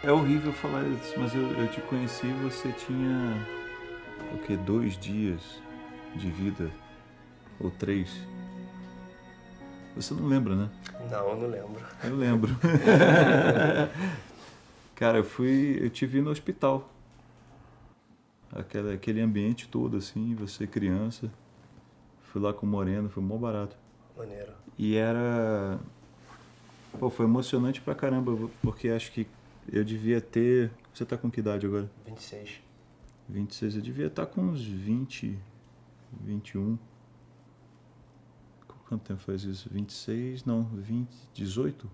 É horrível falar isso, mas eu te conheci e você tinha, o quê, 2 dias de vida? Ou 3? Você não lembra, né? Não, eu não lembro. Eu lembro. Cara, eu te vi no hospital. Aquele ambiente todo, assim, você criança. Fui lá com o Moreno, foi mó barato. Maneiro. E era... Pô, foi emocionante pra caramba, porque acho que eu devia ter... Você tá com que idade agora? 26. 26, eu devia estar com uns 20, 21. Quanto tempo faz isso? 26, não, 20, 18?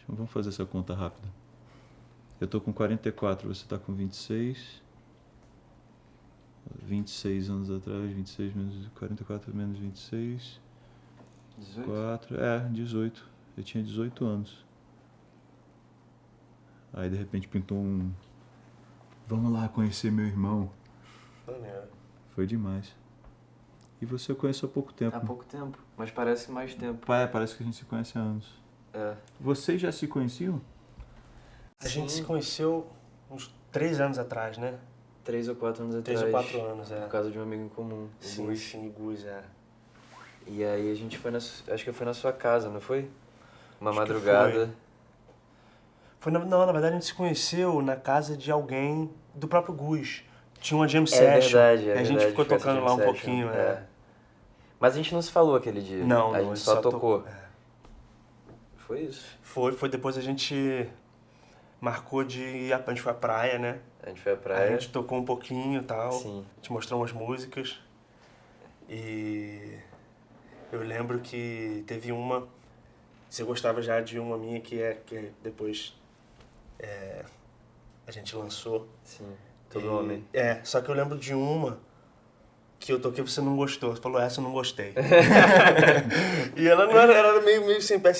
Vamos fazer essa conta rápida. Eu tô com 44, você tá com 26. 26 anos atrás, 26 menos 44 menos 26. 18? 4, 18. Eu tinha 18 anos. Aí de repente pintou um... Vamos lá conhecer meu irmão. Maneiro. Foi demais. E você eu conheço há pouco tempo. Há pouco tempo, mas parece mais tempo. Parece que a gente se conhece há anos. É. Vocês já se conheciam? A gente se conheceu uns 3 anos atrás, né? 3 ou 4 anos 3 atrás. ou 4 anos, é. Por causa de um amigo em comum, o Sim, Gus. sim, Gus, é. E aí a gente foi acho que foi na sua casa, não foi? Uma Acho que madrugada. Não, na verdade a gente se conheceu na casa de alguém do próprio Gus. Tinha uma jam É session. verdade, A gente ficou foi essa tocando jam lá um session, pouquinho, né? Mas a gente não se falou aquele dia. Não, a gente só tocou. Foi isso. Foi depois a gente marcou de ir, a gente foi à praia, né? A gente foi à praia. A gente tocou um pouquinho e tal. Sim. A gente mostrou umas músicas. E eu lembro que teve uma... Você gostava já de uma minha que depois a gente lançou. Sim, todo homem. Só que eu lembro de uma que eu toquei e você não gostou. Você falou, essa eu não gostei. E ela não era meio sem pé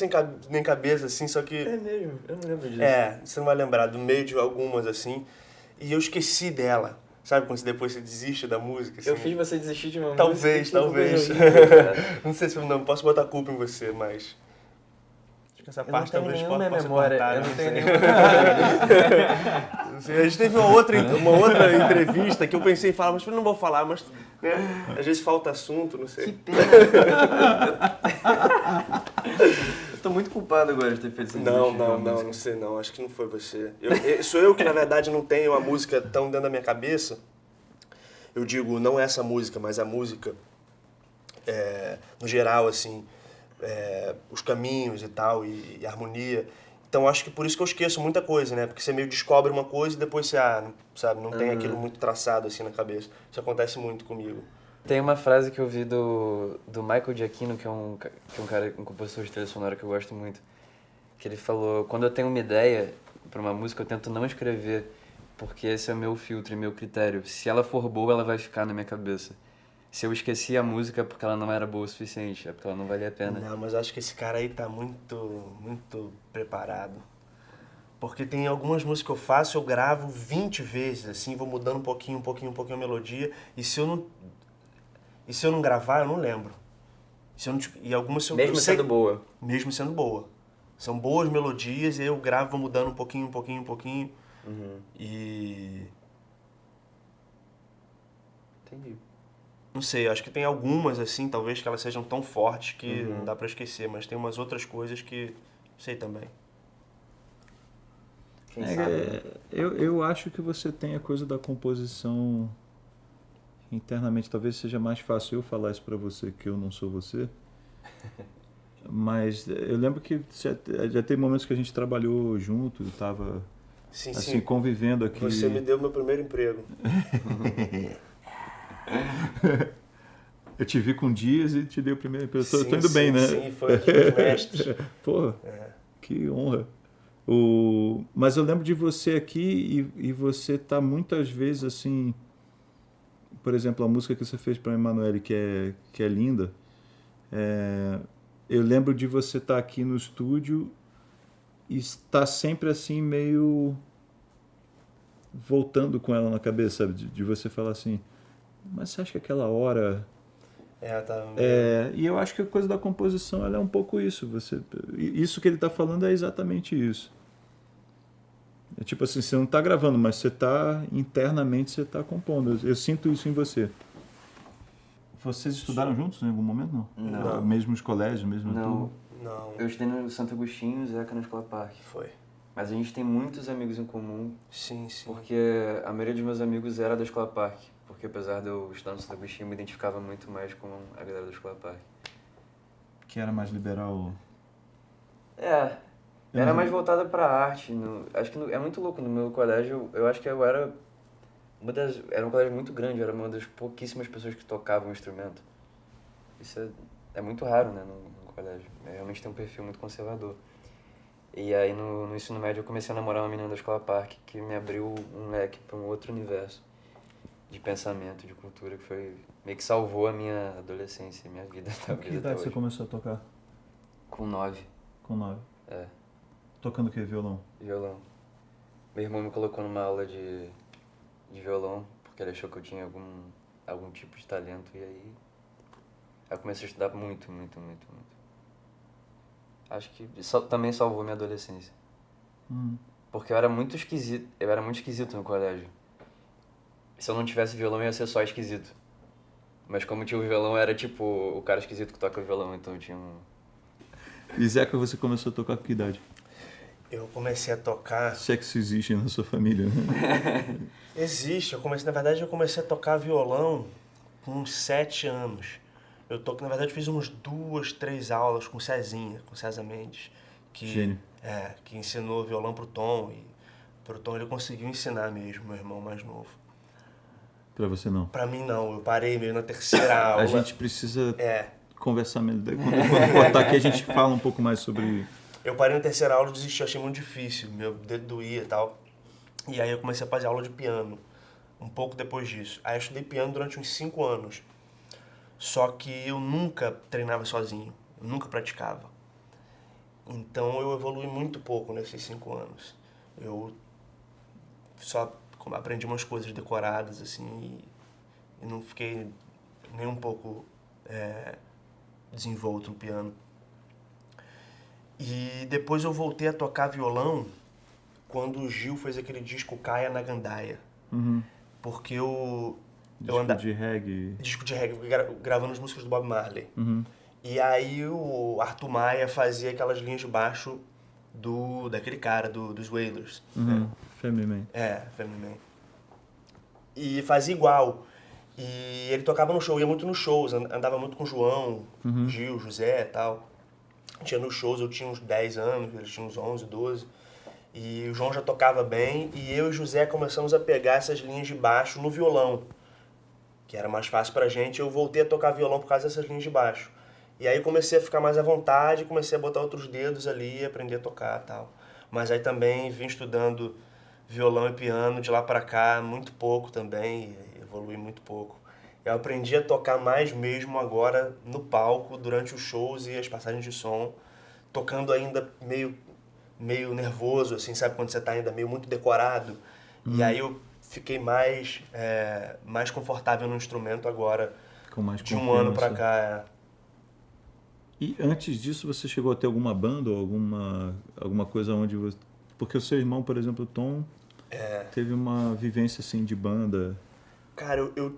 nem cabeça, assim, só que... É mesmo, eu não lembro disso. Você não vai lembrar, do meio de algumas, assim. E eu esqueci dela. Sabe quando depois você desiste da música? Assim? Eu fiz você desistir de uma Talvez. música. Talvez. Não sei se eu não posso botar culpa em você, mas... Acho que essa parte talvez possa memória. cortar. Eu não tenho nenhuma Não sei. A gente teve uma outra entrevista que eu pensei em falar, mas eu não vou falar, mas... Né? Às vezes falta assunto, não sei. Que pena. Eu tô muito culpado agora de ter feito essa Não sei não, acho que não foi você. Sou eu que, na verdade, não tenho a música tão dentro da minha cabeça. Eu digo, não essa música, mas a música, no geral, assim, os caminhos e tal, e a harmonia. Então, acho que por isso que eu esqueço muita coisa, né? Porque você meio descobre uma coisa e depois você, sabe, não tem aquilo muito traçado, assim, na cabeça. Isso acontece muito comigo. Tem uma frase que eu vi do Michael Giacchino, que é um cara, um compositor de trilha sonora que eu gosto muito, que ele falou, quando eu tenho uma ideia para uma música, eu tento não escrever, porque esse é o meu filtro e meu critério. Se ela for boa, ela vai ficar na minha cabeça. Se eu esqueci a música é porque ela não era boa o suficiente, é porque ela não valia a pena. Não, mas acho que esse cara aí tá muito preparado. Porque tem algumas músicas que eu faço, eu gravo 20 vezes, assim, vou mudando um pouquinho a melodia, e se eu não gravar, eu não lembro. E algumas Mesmo sendo boa. Mesmo sendo boa. São boas melodias, e aí eu gravo, vou mudando um pouquinho. Uhum. E... Entendi. Não sei, acho que tem algumas, assim, talvez que elas sejam tão fortes que não dá pra esquecer, mas tem umas outras coisas que sei também. Quem sabe, né? Eu acho que você tem a coisa da composição internamente. Talvez seja mais fácil eu falar isso pra você, que eu não sou você. Mas eu lembro que já tem momentos que a gente trabalhou junto e tava assim, convivendo aqui. Você me deu meu primeiro emprego. Eu te vi com Dias e te dei o primeiro emprego. Tô indo bem, né? Sim, foi aqui dos mestres. Pô, que honra. Mas eu lembro de você aqui e você tá muitas vezes assim, por exemplo, a música que você fez para Emanuele, que é linda, eu lembro de você estar aqui no estúdio e estar sempre assim meio voltando com ela na cabeça, sabe? De você falar assim, mas você acha que aquela hora... E eu acho que a coisa da composição ela é um pouco isso. Isso que ele está falando é exatamente isso. É tipo assim, você não tá gravando, mas você tá, internamente, você tá compondo. Eu sinto isso em você. Vocês estudaram juntos em algum momento, não? Não. Mesmos colégios, mesmo Não. turma? Não, Eu estudei no Santo Agostinho e Zeca na Escola Parque. foi. Mas a gente tem muitos amigos em comum, Sim, sim. porque a maioria dos meus amigos era da Escola Parque. Porque apesar de eu estudar no Santo Agostinho, eu me identificava muito mais com a galera da Escola Parque. Que era mais liberal. É, era mais voltada pra arte. Acho que é muito louco, no meu colégio, eu acho que eu era era um colégio muito grande, eu era uma das pouquíssimas pessoas que tocavam instrumento. Isso é muito raro, né, no colégio. Realmente tem um perfil muito conservador. E aí no ensino médio eu comecei a namorar uma menina da Escola Parque que me abriu um leque para um outro universo de pensamento, de cultura, que foi meio que salvou a minha adolescência, a minha vida. Com que idade você começou a tocar? Com 9. Com 9. É, Tocando o quê? Violão? violão. Meu irmão me colocou numa aula de violão, porque ele achou que eu tinha algum tipo de talento, e aí eu comecei a estudar muito, muito, muito, muito. Acho que também salvou minha adolescência. Porque eu era muito esquisito no colégio. Se eu não tivesse violão, eu ia ser só esquisito. Mas como tinha o violão, eu era tipo o cara esquisito que toca violão, então eu tinha um... E Zeca, você começou a tocar com que idade? Eu comecei a tocar... Se é que isso existe na sua família, né? Existe. Na verdade, eu comecei a tocar violão com uns 7 anos. Na verdade, fiz uns 2, 3 aulas com Cezinha, com César Mendes. Gênio. Que ensinou violão pro Tom. E pro Tom ele conseguiu ensinar mesmo, meu irmão mais novo. Pra você não? Pra mim não, eu parei meio na terceira aula. A gente precisa conversar melhor. Quando cortar aqui, a gente fala um pouco mais sobre... Eu parei na terceira aula e desisti, achei muito difícil. Meu dedo doía e tal. E aí eu comecei a fazer aula de piano, um pouco depois disso. Aí eu estudei piano durante uns 5 anos. Só que eu nunca treinava sozinho, eu nunca praticava. Então eu evolui muito pouco nesses 5 anos. Eu só aprendi umas coisas decoradas, assim, e não fiquei nem um pouco desenvolto no piano. E depois eu voltei a tocar violão quando o Gil fez aquele disco Caia na Gandaia. Porque de reggae. Disco de reggae, gravando as músicas do Bob Marley. E aí o Arthur Maia fazia aquelas linhas de baixo daquele cara, dos Wailers. Family Man. Family Man. E fazia igual. E ele tocava no show, ia muito nos shows, andava muito com o João, Gil, José e tal. Tinha nos shows, eu tinha uns 10 anos, eles tinham uns 11, 12. E o João já tocava bem, e eu e o José começamos a pegar essas linhas de baixo no violão, que era mais fácil pra gente. Eu voltei a tocar violão por causa dessas linhas de baixo. E aí comecei a ficar mais à vontade, comecei a botar outros dedos ali, aprender a tocar e tal. Mas aí também vim estudando violão e piano de lá pra cá, muito pouco também, evolui muito pouco. Eu aprendi a tocar mais mesmo agora no palco, durante os shows e as passagens de som, tocando ainda meio nervoso, assim, sabe? Quando você tá ainda meio muito decorado. E aí eu fiquei mais confortável no instrumento agora, Com mais de um ano pra cá. E antes disso, você chegou a ter alguma banda ou alguma coisa onde você... Porque o seu irmão, por exemplo, o Tom, teve uma vivência assim de banda. Cara, eu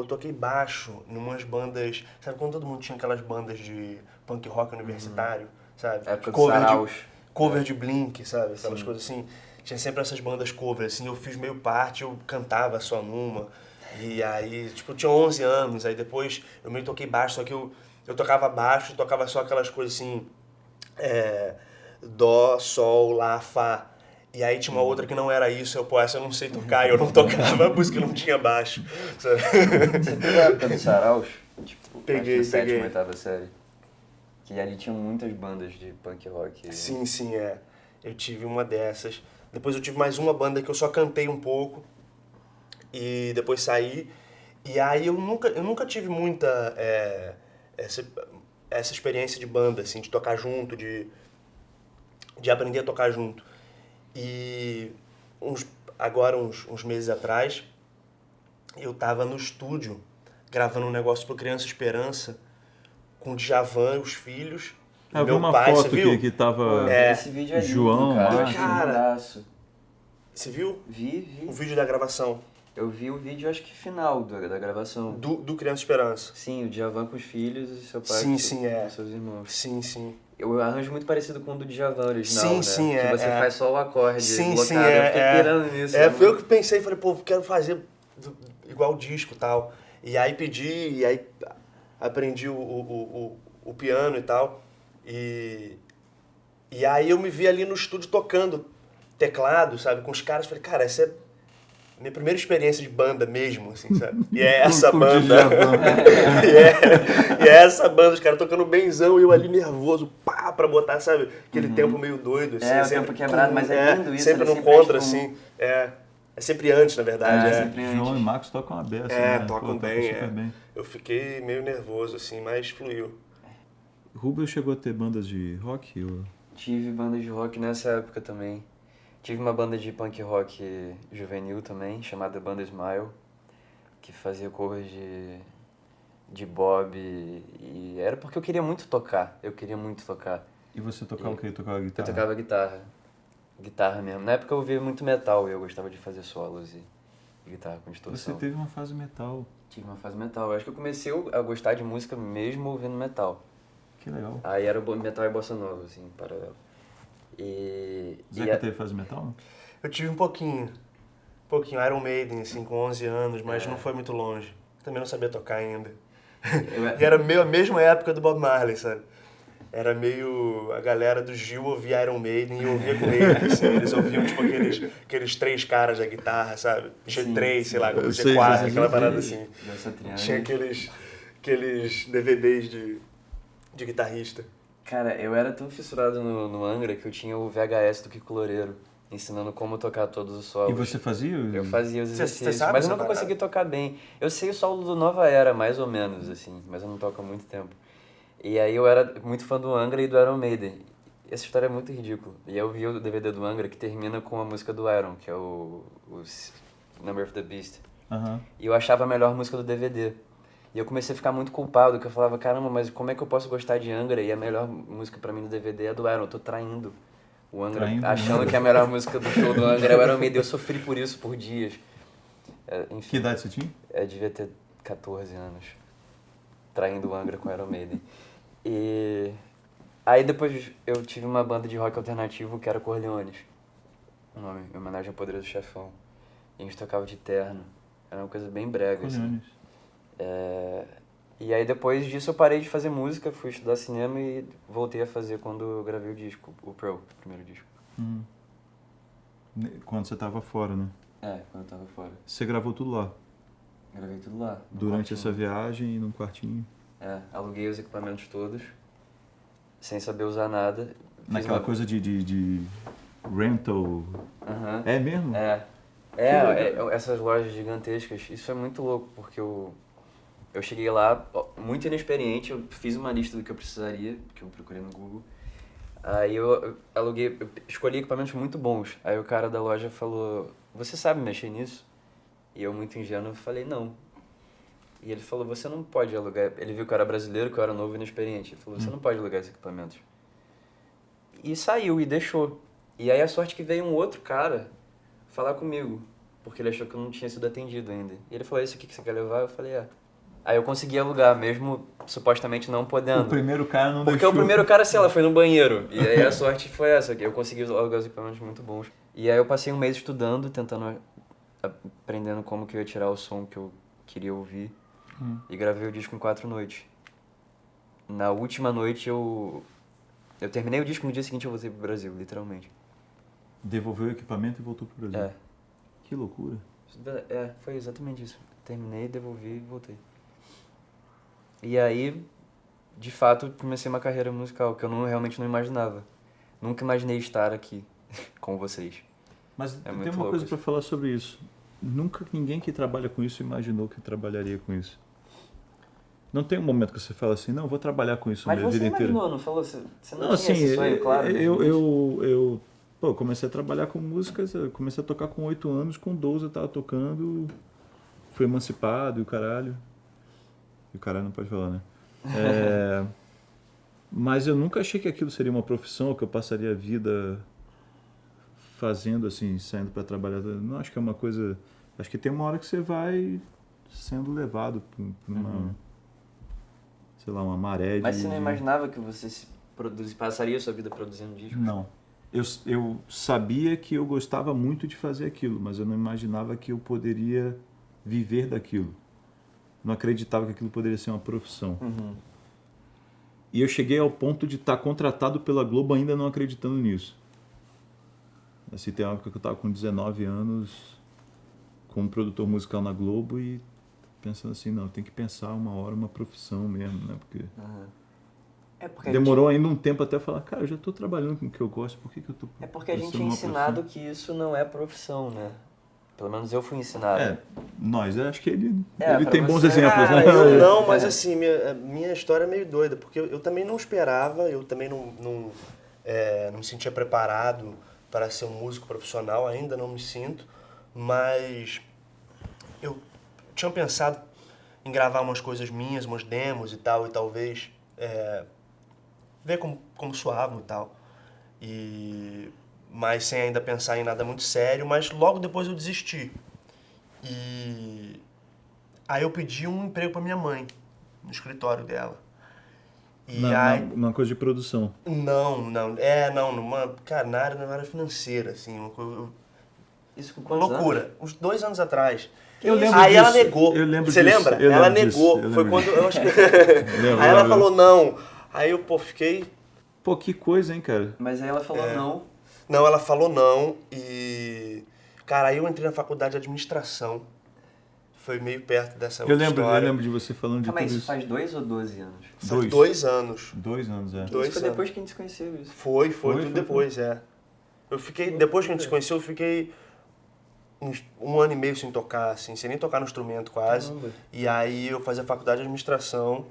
toquei baixo em umas bandas, sabe quando todo mundo tinha aquelas bandas de punk rock universitário, sabe? Época do Saraus. Cover de Blink, sabe? Aquelas coisas assim. Tinha sempre essas bandas cover, assim, eu fiz meio parte, eu cantava só numa. E aí, tipo, eu tinha 11 anos, aí depois eu meio toquei baixo, só que eu tocava baixo, tocava só aquelas coisas assim, dó, sol, lá, fá. E aí tinha uma outra que não era isso, essa eu não sei tocar, eu não tocava a música, não tinha baixo. Sabe? Você pegou a época do Saraus? Tipo, Peguei. Sétima, oitava série. Que ali tinham muitas bandas de punk rock. Sim, eu tive uma dessas. Depois eu tive mais uma banda que eu só cantei um pouco e depois saí. E aí eu nunca tive muita essa experiência de banda, assim, de tocar junto, de aprender a tocar junto. E agora, uns meses atrás, eu tava no estúdio gravando um negócio pro Criança Esperança com o Djavan e os filhos. Eu vi meu uma pai, foto você viu? que tava Esse vídeo é lindo, João, cara. Eu Márcio. achei Cara, lindaço. Você viu Vi. o vídeo da gravação Eu vi o vídeo, acho que final da gravação. do Criança Esperança? Sim, o Djavan com os filhos e seu pai Sim, com seus irmãos. Sim. Eu arranjo muito parecido com o do Djavan original, Sim, né? Que você faz só o acorde Sim, blocado. sim, Eu fiquei pirando nisso. É, foi eu que pensei, falei, pô, quero fazer igual o disco e tal. E aí pedi, e aí aprendi o piano e tal. E aí eu me vi ali no estúdio tocando teclado, sabe, com os caras. Falei, cara, essa é minha primeira experiência de banda mesmo, assim, sabe? E é essa Com o banda. Djavan. e é essa banda, os caras tocando benzão e eu ali nervoso, pá, pra botar, sabe, aquele tempo meio doido, assim. É, o sempre tempo quebrado, mas é lindo isso. Sempre né? no contra, tipo assim. É sempre antes, na verdade. É, sempre João antes. e Marcos tocam a beça, É, né? tocam Pô, bem, super bem. Eu fiquei meio nervoso, assim, mas fluiu. Rubel chegou a ter bandas de rock? Ou... Tive banda de rock nessa época também. Tive uma banda de punk rock juvenil também, chamada Banda Smile, que fazia covers de Bob, e era porque eu queria muito tocar, E você tocava o quê? Tocava Eu guitarra? tocava guitarra mesmo. Na época eu ouvia muito metal e eu gostava de fazer solos e guitarra com Você distorção. teve uma fase metal. Tive uma fase metal. Eu acho que eu comecei a gostar de música mesmo ouvindo metal. Que legal. Aí era metal e bossa nova, assim, em paralelo. Zeca teve fase metal? Não? Eu tive um pouquinho, Iron Maiden, assim, com 11 anos, mas não foi muito longe. Também não sabia tocar ainda. E era meio a mesma época do Bob Marley, sabe? Era meio... A galera do Gil ouvia Iron Maiden e eu ouvia com eles, assim. Eles ouviam, tipo, aqueles três caras da guitarra, sabe? G3, sei lá, Eu sei, G4, sei, aquela sei. parada assim. Dança triângulo. Tinha aqueles DVDs de guitarrista. Cara, eu era tão fissurado no Angra que eu tinha o VHS do Kiko Loureiro, ensinando como tocar todos os solos. E você fazia? Eu fazia os Você exercícios, sabe mas eu essa nunca parada? consegui tocar bem. Eu sei o solo do Nova Era, mais ou menos, assim, mas eu não toco há muito tempo. E aí eu era muito fã do Angra e do Iron Maiden. Essa história é muito ridícula. E eu vi o DVD do Angra que termina com a música do Iron, que é o Number of the Beast. Aham. E eu achava a melhor música do DVD. E eu comecei a ficar muito culpado, que eu falava, caramba, mas como é que eu posso gostar de Angra e a melhor música pra mim do DVD é do Iron? Eu tô traindo o Angra, Traindo o achando Angra. que a melhor música do show do Angra é o Iron Maiden. Eu sofri por isso por dias. Enfim, Que idade você tinha? eu devia ter 14 anos, traindo o Angra com o Iron Maiden. E aí depois eu tive uma banda de rock alternativo que era Corleones, o nome, em homenagem ao Poderoso Chefão. E a gente tocava de terno, era uma coisa bem brega, assim. Corleones. E aí depois disso eu parei de fazer música, fui estudar cinema e voltei a fazer quando eu gravei o disco, o primeiro disco. Quando você tava fora, né? Quando eu tava fora. Você gravou tudo lá? Gravei tudo lá. no Durante quartinho. essa viagem e num quartinho? Aluguei os equipamentos todos, sem saber usar nada. Fiz Naquela uma- coisa de rental. Aham. É mesmo? Essas lojas gigantescas, isso é muito louco, porque eu cheguei lá, muito inexperiente, eu fiz uma lista do que eu precisaria, que eu procurei no Google. Aí eu aluguei, eu escolhi equipamentos muito bons. Aí o cara da loja falou, você sabe mexer nisso? E eu, muito ingênuo, falei, não. E ele falou, você não pode alugar. Ele viu que eu era brasileiro, que eu era novo e inexperiente. Ele falou, você não pode alugar esses equipamentos. E saiu, e deixou. E aí a sorte que veio um outro cara falar comigo, porque ele achou que eu não tinha sido atendido ainda. E ele falou, isso aqui que você quer levar? Eu falei, Aí eu consegui alugar, mesmo supostamente não podendo. O primeiro cara não Porque deixou. o primeiro cara, sei lá, foi no banheiro. E aí a sorte foi essa, que eu consegui alugar os equipamentos muito bons. E aí eu passei um mês estudando, tentando, aprendendo como que eu ia tirar o som que eu queria ouvir. E gravei o disco em 4 noites. Na última noite eu terminei o disco, no dia seguinte eu voltei pro Brasil, literalmente. Devolveu o equipamento e voltou pro Brasil. É. Que loucura. Foi exatamente isso. Terminei, devolvi e voltei. E aí, de fato, comecei uma carreira musical que eu realmente não imaginava. Nunca imaginei estar aqui com vocês. Mas É tem muito uma louco coisa isso. pra falar sobre isso. Nunca ninguém que trabalha com isso imaginou que trabalharia com isso. Não tem um momento que você fala assim, não, vou trabalhar com isso Mas minha você vida inteira. imaginou, não falou? Você não, Não, tinha assim, esse sonho, claro? eu comecei a trabalhar com músicas, eu comecei a tocar com 8 anos, com 12 eu tava tocando, fui emancipado e o caralho. E o caralho não pode falar, né? Mas eu nunca achei que aquilo seria uma profissão, que eu passaria a vida fazendo assim, saindo para trabalhar, não acho que é uma coisa, acho que tem uma hora que você vai sendo levado por uma, sei lá, uma maré Mas de... você não imaginava que você passaria a sua vida produzindo discos? Não. Eu sabia que eu gostava muito de fazer aquilo, mas eu não imaginava que eu poderia viver daquilo. Não acreditava que aquilo poderia ser uma profissão. E eu cheguei ao ponto de estar contratado pela Globo ainda não acreditando nisso. Assim, tem uma época que eu estava com 19 anos como produtor musical na Globo e pensando assim, não, tem que pensar uma hora uma profissão mesmo, né? Porque É porque demorou ainda um tempo até falar, cara, eu já estou trabalhando com o que eu gosto, por que eu estou... É porque a gente é ensinado que isso não é profissão, né? Pelo menos eu fui ensinado. Nós, acho que ele pra tem bons você- exemplos, Cara, né? eu não, mas assim, minha história é meio doida, porque eu também não esperava, eu também não me sentia preparado para ser um músico profissional, ainda não me sinto, mas eu tinha pensado em gravar umas coisas minhas, umas demos e tal, e talvez ver como soavam e tal. Mas sem ainda pensar em nada muito sério, mas logo depois eu desisti. E aí eu pedi um emprego pra minha mãe, no escritório dela. E Uma coisa de produção. Não, cara, na área financeira, assim, uma coisa, Isso com uma quantos loucura. anos? Uns 2 anos atrás. Eu lembro Aí ela disso, negou. eu lembro Você disso, lembra? eu Ela lembro disso, negou. eu Foi lembro quando eu acho que. Lembro, Aí ela lembro. falou não. Aí eu, fiquei. Pô, que coisa, hein, cara? Mas aí ela falou não. Não, ela falou não e. Cara, aí eu entrei na faculdade de administração. Foi meio perto dessa Eu outra lembro história. de você falando de Calma aí, tudo isso faz 2 ou 12 anos? Faz 2 anos. 2 anos, é. Dois Isso foi anos. depois que a gente se conheceu, isso. Foi Foi, tudo depois, Eu fiquei, depois que a gente se conheceu, eu fiquei uns 1 ano e meio sem tocar, assim, sem nem tocar no instrumento quase. Caramba. E aí eu fazia faculdade de administração.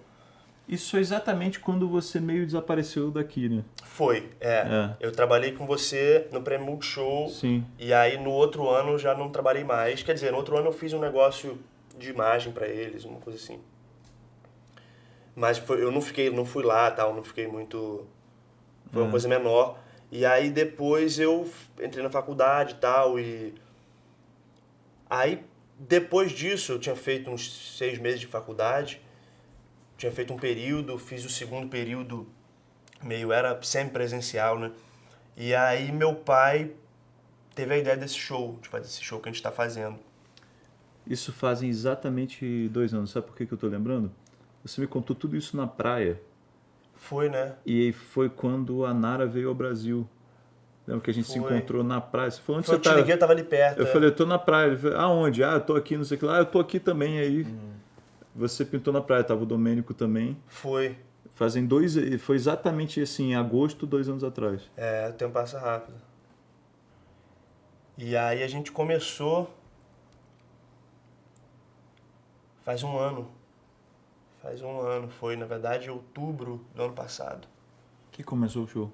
Isso foi exatamente quando você meio desapareceu daqui, né? Foi. Eu trabalhei com você no Prêmio Multishow. Sim. E aí no outro ano já não trabalhei mais. Quer dizer, no outro ano eu fiz um negócio de imagem pra eles, uma coisa assim. Mas eu não fui lá, tal, não fiquei muito... Foi uma coisa menor. E aí depois eu entrei na faculdade e tal, e... Aí, depois disso, eu tinha feito uns 6 meses de faculdade, tinha feito um período, fiz o segundo período, era semi-presencial, né? E aí meu pai teve a ideia desse show, de fazer esse show que a gente tá fazendo. Isso fazem exatamente 2 anos. Sabe por que eu tô lembrando? Você me contou tudo isso na praia. Foi, né? E foi quando a Nara veio ao Brasil. Lembra que a gente se Foi. encontrou na praia? Você falou, onde Foi, você eu te tá? liguei, eu tava ali perto. Eu falei, eu tô na praia. Ele falou, aonde? Ah, eu tô aqui, não sei o que lá. Ah, eu tô aqui também. Aí você pintou na praia. Tava o Domênico também. Foi. Foi exatamente assim, em agosto, 2 anos atrás. O tempo passa rápido. E aí a gente começou... Faz um ano. Foi, na verdade, outubro do ano passado. Que começou o show.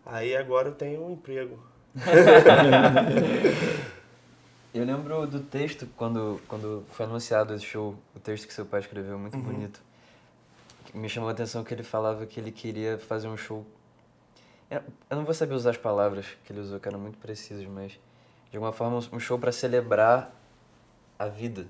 Aí agora eu tenho um emprego. Eu lembro do texto, quando foi anunciado esse show, o texto que seu pai escreveu, muito bonito. Me chamou a atenção que ele falava que ele queria fazer um show... Eu não vou saber usar as palavras que ele usou, que eram muito precisas, mas... De alguma forma, um show pra celebrar a vida.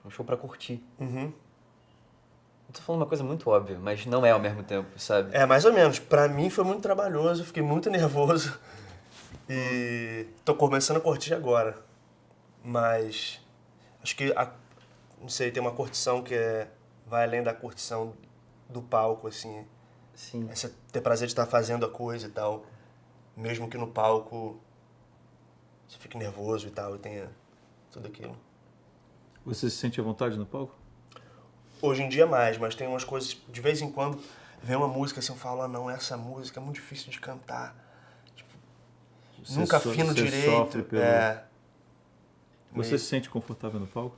Um show pra curtir. Eu tô falando uma coisa muito óbvia, mas não é ao mesmo tempo, sabe? Mais ou menos. Pra mim foi muito trabalhoso, fiquei muito nervoso. E tô começando a curtir agora. Mas acho que, não sei, tem uma curtição que vai além da curtição do palco, assim. Sim. É você ter prazer de estar fazendo a coisa e tal. Mesmo que no palco você fique nervoso e tal, e tenha tudo aquilo. Você se sente à vontade no palco? Hoje em dia mais, mas tem umas coisas, de vez em quando, vem uma música assim, eu falo, não, essa música é muito difícil de cantar. Tipo, nunca afino direito. Sofre pelo... Você se sente confortável no palco?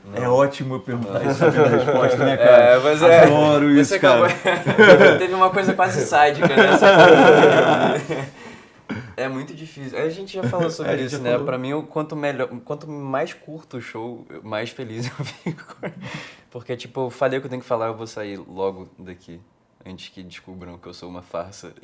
Não. É ótimo eu perguntar isso, sabendo a resposta, né, cara? Mas adoro isso, cara. Teve uma coisa quase sádica nessa coisa. É muito difícil. A gente já falou sobre isso, né? Pra mim, quanto mais curto o show, mais feliz eu fico. Porque, tipo, eu falei o que eu tenho que falar, eu vou sair logo daqui. antes que descubram que eu sou uma farsa.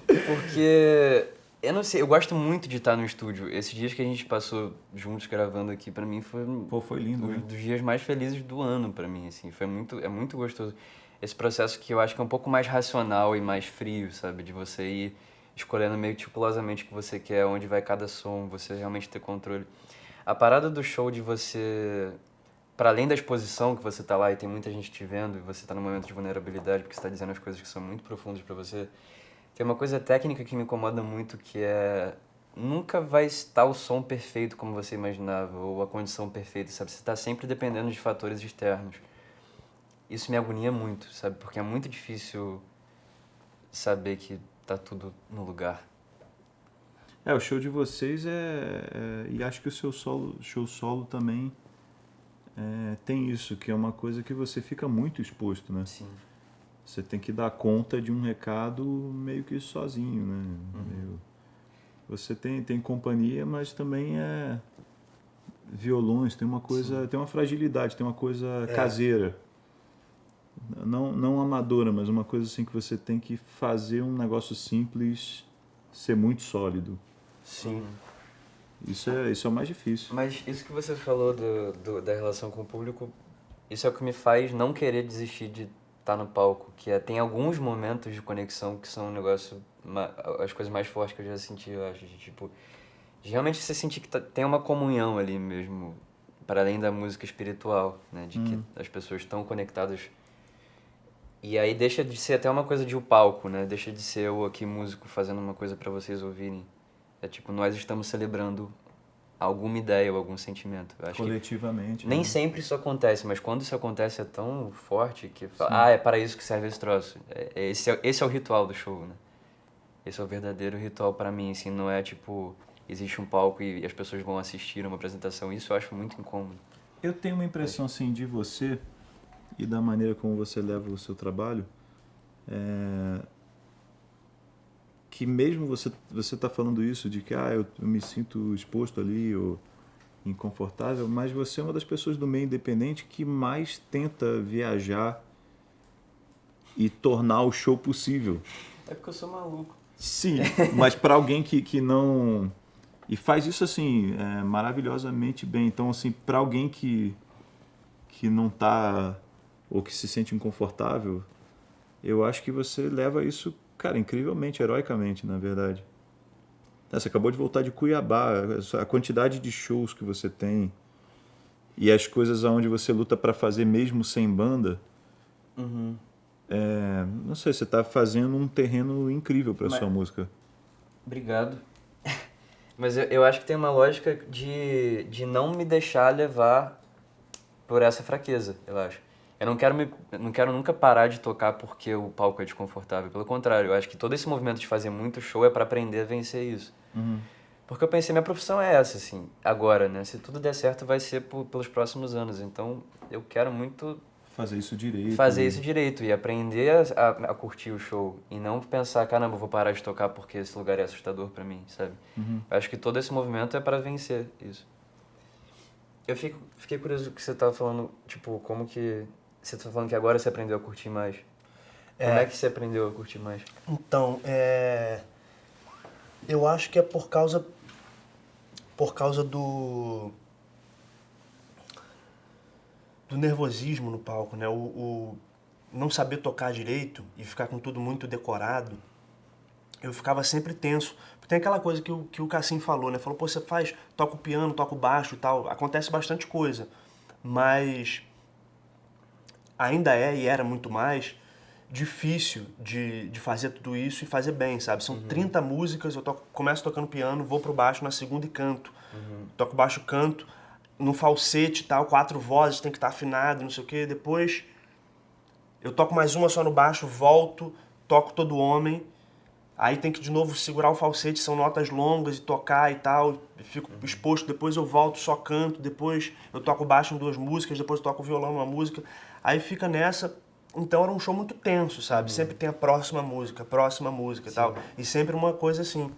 Porque, eu não sei, eu gosto muito de estar no estúdio. Esses dias que a gente passou juntos gravando aqui, pra mim foi Foi lindo, né? dos dias mais felizes do ano pra mim, assim. É muito gostoso. Esse processo que eu acho que é um pouco mais racional e mais frio, sabe? De você ir escolhendo meio meticulosamente o que você quer, onde vai cada som, você realmente ter controle. A parada do show de você, para além da exposição que você tá lá e tem muita gente te vendo e você tá num momento de vulnerabilidade porque você tá dizendo as coisas que são muito profundas pra você, tem uma coisa técnica que me incomoda muito, que é nunca vai estar o som perfeito como você imaginava ou a condição perfeita, sabe? Você tá sempre dependendo de fatores externos. Isso me agonia muito, sabe? Porque é muito difícil saber que tá tudo no lugar. O show de vocês e acho que o seu show solo também tem isso, que é uma coisa que você fica muito exposto, né? Sim. Você tem que dar conta de um recado meio que sozinho, né? Você tem companhia, mas também violões, tem uma coisa, Sim. tem uma fragilidade, tem uma coisa caseira. Não amadora, mas uma coisa assim que você tem que fazer um negócio simples ser muito sólido. Sim. Isso é o mais difícil. Mas isso que você falou da relação com o público, isso é o que me faz não querer desistir de estar no palco, que tem alguns momentos de conexão que são um negócio, as coisas mais fortes que eu já senti, eu acho, de realmente você sentir que tem uma comunhão ali mesmo, para além da música espiritual, né, de que as pessoas estão conectadas. E aí deixa de ser até uma coisa de o palco, né, deixa de ser eu aqui músico fazendo uma coisa para vocês ouvirem. É tipo, nós estamos celebrando alguma ideia ou algum sentimento. Eu acho coletivamente. que nem sempre isso acontece, mas quando isso acontece é tão forte que fala, é para isso que serve esse troço. Esse é o ritual do show, né? Esse é o verdadeiro ritual para mim, assim, não é tipo, existe um palco e as pessoas vão assistir uma apresentação. Isso eu acho muito incômodo. Eu tenho uma impressão, assim, de você e da maneira como você leva o seu trabalho, que mesmo você tá falando isso de que eu me sinto exposto ali ou inconfortável, mas você é uma das pessoas do meio independente que mais tenta viajar e tornar o show possível. É porque eu sou maluco. Sim, mas para alguém que não... E faz isso assim, maravilhosamente bem. Então, assim, para alguém que não tá ou que se sente inconfortável, eu acho que você leva isso, cara, incrivelmente, heroicamente, na verdade. Você acabou de voltar de Cuiabá, a quantidade de shows que você tem e as coisas aonde você luta para fazer mesmo sem banda, não sei, você está fazendo um terreno incrível para sua música. Obrigado. Mas eu acho que tem uma lógica de não me deixar levar por essa fraqueza, eu acho. Eu não quero nunca parar de tocar porque o palco é desconfortável. Pelo contrário, eu acho que todo esse movimento de fazer muito show é para aprender a vencer isso. Porque eu pensei, minha profissão é essa, assim, agora, né? Se tudo der certo, vai ser pelos próximos anos. Então, eu quero muito fazer isso direito. Fazer isso direito e aprender a curtir o show. E não pensar, caramba, vou parar de tocar porque esse lugar é assustador pra mim, sabe? Eu acho que todo esse movimento é para vencer isso. Eu fiquei curioso do que você tava falando, tipo, como que... Você tá falando que agora você aprendeu a curtir mais. Como é que você aprendeu a curtir mais? Então, eu acho que é por causa do nervosismo no palco, né? O não saber tocar direito e ficar com tudo muito decorado. Eu ficava sempre tenso. Tem aquela coisa que o Cassim falou, né? Falou, pô, você toca o piano, toca o baixo e tal. Acontece bastante coisa. Mas ainda e era muito mais difícil de fazer tudo isso e fazer bem, sabe? São 30 músicas, eu começo tocando piano, vou pro baixo na segunda e canto. Toco baixo, canto, no falsete e tal, 4 vozes, tem que estar afinado, não sei o quê. Depois eu toco mais uma só no baixo, volto, toco Todo Homem. Aí tem que de novo segurar o falsete, são notas longas e tocar e tal, fico exposto, depois eu volto, só canto, depois eu toco baixo em 2 músicas, depois eu toco violão numa música, aí fica nessa. Então era um show muito tenso, sabe? Sempre tem a próxima música e tal, e sempre uma coisa assim.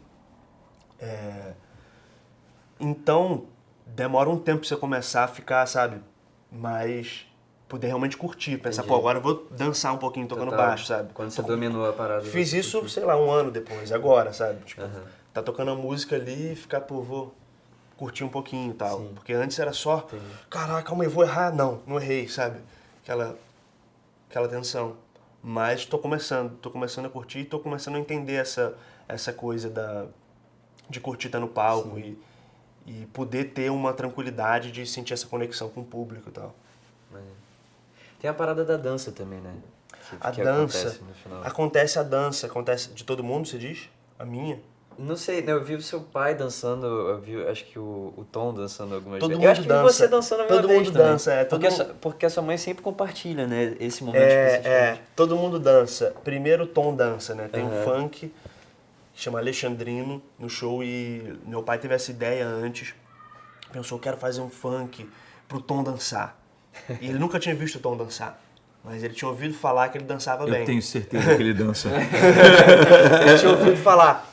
Então demora um tempo pra você começar a ficar, sabe, mais poder realmente curtir, pensar, Entendi. agora eu vou dançar um pouquinho tocando Total. baixo, sabe? Quando você dominou a parada. Fiz você isso, curtiu. sei lá, um ano depois, agora, sabe? Tipo, Aham. tá tocando a música ali e ficar, vou curtir um pouquinho e tal. Sim. Porque antes era só, Entendi. caraca, calma aí, vou errar. Não errei, sabe? Aquela tensão. Mas tô começando a curtir, tô começando a entender essa coisa de curtir estar no palco e poder ter uma tranquilidade de sentir essa conexão com o público e tal. Tem a parada da dança também, né? Que Dança, acontece no final. acontece a dança, acontece de todo mundo, você diz? A minha? Não sei, né? Eu vi o seu pai dançando, eu vi, acho que o Tom dançando algumas Todo vezes. mundo Eu acho que vi dança. você dançando alguma Todo vez mundo também. dança, todo porque, mundo- porque a sua mãe sempre compartilha, né? Esse momento especificamente. Todo mundo dança. Primeiro o Tom dança, né? Tem um Aham. funk que chama Alexandrino no show e meu pai teve essa ideia antes. Pensou, quero fazer um funk pro Tom dançar. E ele nunca tinha visto o Tom dançar. Mas ele tinha ouvido falar que ele dançava bem. Eu tenho certeza que ele dança. Ele tinha ouvido falar.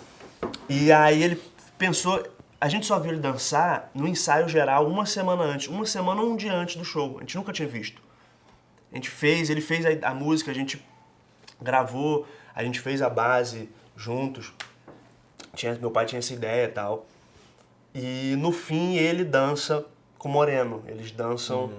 E aí ele pensou, a gente só viu ele dançar no ensaio geral uma semana antes, uma semana ou um dia antes do show. A gente nunca tinha visto. Ele fez a música, a gente gravou, a gente fez a base juntos. Meu pai tinha essa ideia e tal. E no fim ele dança com o Moreno. Eles dançam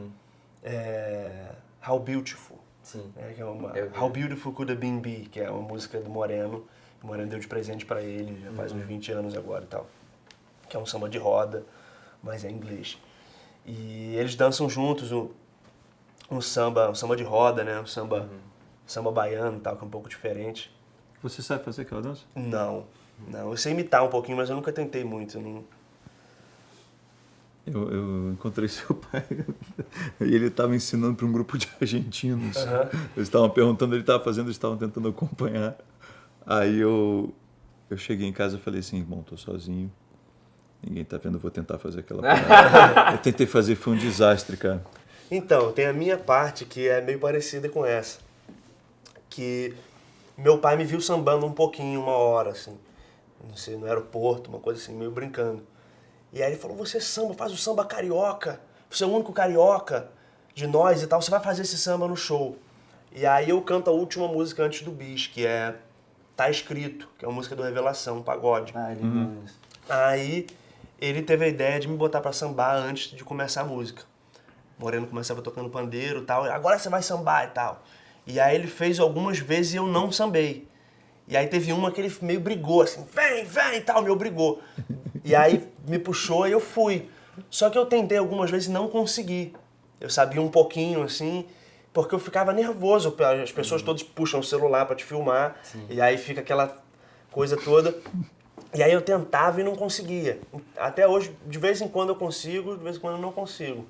How Beautiful. Sim. Que é uma, Eu vi. How Beautiful Could Have Been Be, que é uma música do Moreno. O Moreno deu de presente pra ele, já faz uns 20 anos agora e tal. Que é um samba de roda, mas é em inglês. E eles dançam juntos um samba de roda, né? Um samba baiano e tal, que é um pouco diferente. Você sabe fazer aquela dança? Não. Eu sei imitar um pouquinho, mas eu nunca tentei muito. Eu encontrei seu pai e ele estava ensinando para um grupo de argentinos. Eles estavam perguntando, ele estava fazendo, eles estavam tentando acompanhar. Aí eu cheguei em casa e falei assim, bom, tô sozinho, ninguém tá vendo, eu vou tentar fazer aquela parada. Eu tentei fazer, foi um desastre, cara. Então, tem a minha parte que é meio parecida com essa. Que meu pai me viu sambando um pouquinho, uma hora, assim. Não sei, no aeroporto, uma coisa assim, meio brincando. E aí ele falou, você samba, faz o samba carioca. Você é o único carioca de nós e tal, você vai fazer esse samba no show. E aí eu canto a última música antes do bis, que é Tá Escrito, que é uma música do Revelação, um pagode. Ah, ele não... Aí ele teve a ideia de me botar pra sambar antes de começar a música. Moreno começava tocando pandeiro e tal, agora você vai sambar e tal. E aí ele fez algumas vezes e eu não sambei. E aí teve uma que ele meio brigou, assim, vem e tal, me obrigou. E aí me puxou e eu fui. Só que eu tentei algumas vezes e não consegui. Eu sabia um pouquinho, assim, porque eu ficava nervoso. As pessoas todas puxam o celular pra te filmar, e aí fica aquela coisa toda. E aí eu tentava e não conseguia. Até hoje, de vez em quando eu consigo, de vez em quando eu não consigo.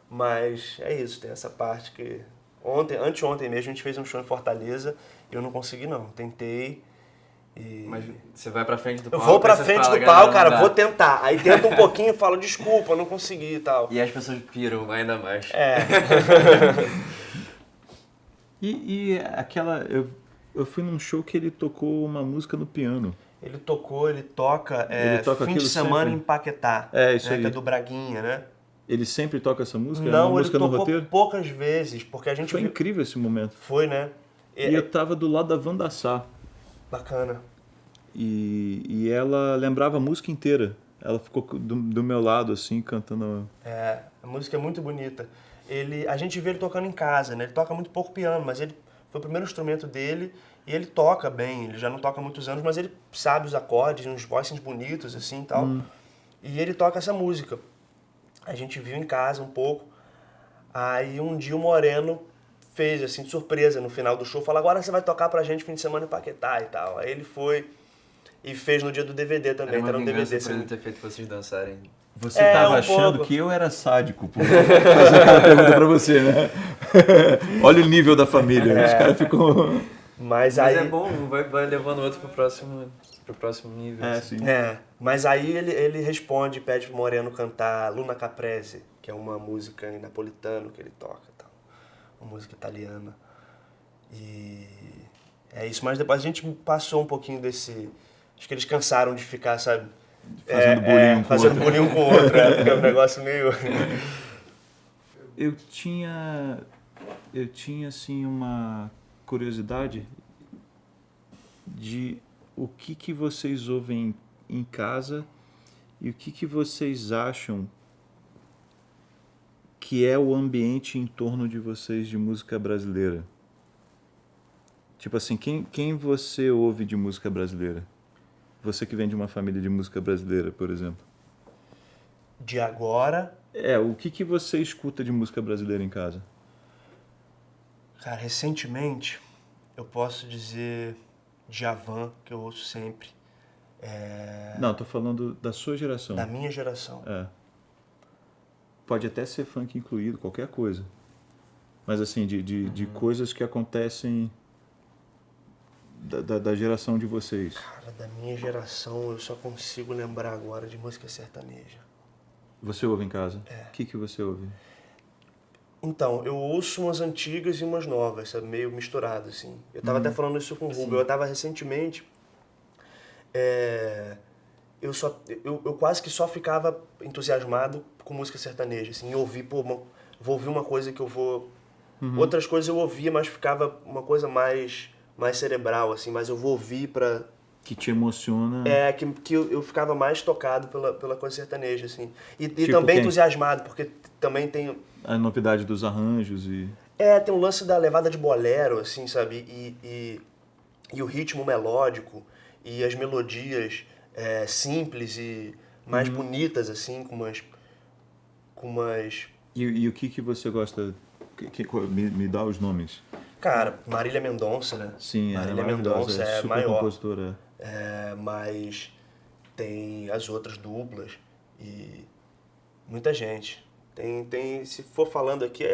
Mas é isso, tem essa parte que... Anteontem mesmo a gente fez um show em Fortaleza e eu não consegui não. Tentei e... Mas você vai pra frente do Eu palco. vou pra aí você frente fala, do "Galera, palco, cara, não dá." vou tentar. Aí tento um pouquinho e falo, desculpa, eu não consegui e tal. E as pessoas piram ainda mais. E aquela... Eu fui num show que ele tocou uma música no piano. Ele toca Ele toca Fim de aquilo Semana sempre? em Paquetá. É, isso aí. Que é do Braguinha, né? Ele sempre toca essa música? É Não, uma ele música no tocou roteiro? poucas vezes, porque a gente Foi viu... incrível esse momento. Foi, né? E eu tava do lado da Wanda Sá. Bacana. E ela lembrava a música inteira. Ela ficou do meu lado, assim, cantando... A música é muito bonita. A gente vê ele tocando em casa, né? Ele toca muito pouco piano, mas ele foi o primeiro instrumento dele e ele toca bem. Ele já não toca há muitos anos, mas ele sabe os acordes, uns voicings bonitos, assim, e tal. E ele toca essa música. A gente viu em casa um pouco. Aí um dia o Moreno fez, assim, de surpresa, no final do show, falou, agora você vai tocar pra gente fim de semana em Paquetá e tal. Aí ele foi e fez no dia do DVD também, Era uma tá no vingança DVD. por ele Assim. ter feito vocês dançarem. Você tava um achando pouco. que eu era sádico por fazer aquela pergunta pra você, né? Olha o nível da família. Os caras ficam... Mas Mas aí... é bom, um vai levando o outro pro próximo nível. É, assim. sim. Mas aí ele responde, pede pro Moreno cantar Luna Caprese, que é uma música em napolitano que ele toca, tal. Uma música italiana. E é isso, mas depois a gente passou um pouquinho desse... Acho que eles cansaram de ficar, sabe? Fazendo bullying um com o fazendo outro. bullying um com o outro, porque é um negócio meio... Eu tinha... eu tinha assim uma curiosidade de o que vocês ouvem em casa e o que vocês acham que é o ambiente em torno de vocês de música brasileira. Tipo assim, quem você ouve de música brasileira? Você que vem de uma família de música brasileira, por exemplo. De agora, O que você escuta de música brasileira em casa? cara, recentemente, eu posso dizer Djavan, que eu ouço sempre. Não, tô falando da sua geração. Da minha geração. Pode até ser funk incluído, qualquer coisa. Mas assim, de coisas que acontecem da geração de vocês. Cara, da minha geração, eu só consigo lembrar agora de música sertaneja. Você ouve em casa? O que você ouve? Então, eu ouço umas antigas e umas novas, sabe? Meio misturado, assim. Eu tava até falando isso com o Rubio. Eu tava recentemente... Eu quase que só ficava entusiasmado com música sertaneja, assim. Eu ouvi, vou ouvir uma coisa que eu vou... Outras coisas eu ouvia, mas ficava uma coisa mais cerebral, assim. Mas eu vou ouvir pra... Que te emociona? Que eu ficava mais tocado pela coisa sertaneja, assim. E Tipo também quem? entusiasmado, porque também tem... A novidade dos arranjos e... Tem um lance da levada de bolero, assim, sabe? E o ritmo melódico, e as melodias simples e mais bonitas, assim, com umas... E o que você gosta? Me dá os nomes. Cara, Marília Mendonça, né? Sim, Marília maravilhosa, Mendonça é super maior. compositora. Mas tem as outras duplas e muita gente. Se for falando aqui,